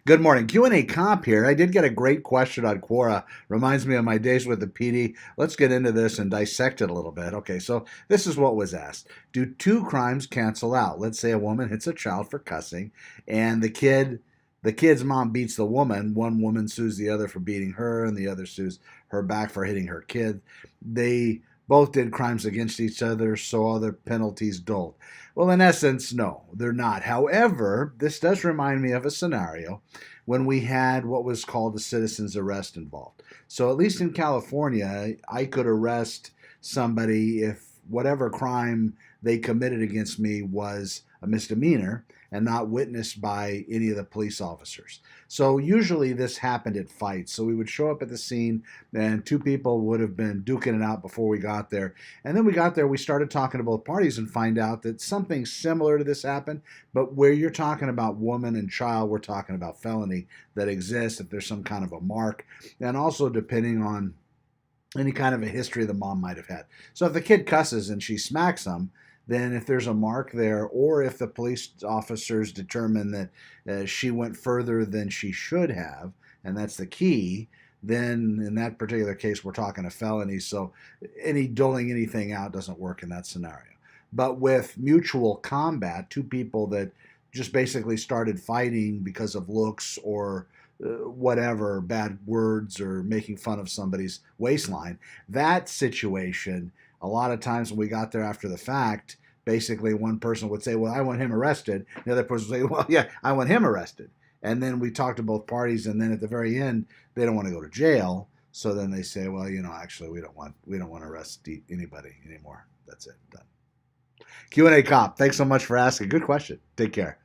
Good morning. QandAcop here. I did get a great question on Quora. Reminds me of my days with the PD. Let's get into this and dissect it a little bit. Okay, so this is what was asked. Do two crimes cancel out? Let's say a woman hits a child for cussing and the kid's mom beats the woman. One woman sues the other for beating her and the other sues her back for hitting her kid. They both did crimes against each other, so are the penalties doled? Well, in essence, no, they're not. However, this does remind me of a scenario when we had what was called a citizen's arrest involved. So, at least in California, I could arrest somebody if whatever crime they committed against me was a misdemeanor and not witnessed by any of the police officers. So usually this happened at fights. So we would show up at the scene and two people would have been duking it out before we got there. And then we got there, we started talking to both parties and find out that something similar to this happened, but where you're talking about woman and child, we're talking about felony that exists if there's some kind of a mark. And also depending on any kind of a history the mom might have had. So if the kid cusses and she smacks him, then if there's a mark there, or if the police officers determine that she went further than she should have, and that's the key, then in that particular case, we're talking a felony. So any doling anything out doesn't work in that scenario. But with mutual combat, two people that just basically started fighting because of looks or whatever, bad words or making fun of somebody's waistline, that situation, a lot of times when we got there after the fact, basically one person would say, well, I want him arrested. The other person would say, well, yeah, I want him arrested. And then we talk to both parties, and then at the very end, they don't want to go to jail. So then they say, well, actually, we don't want to arrest anybody anymore. That's it. Done. Q&A cop. Thanks so much for asking. Good question. Take care.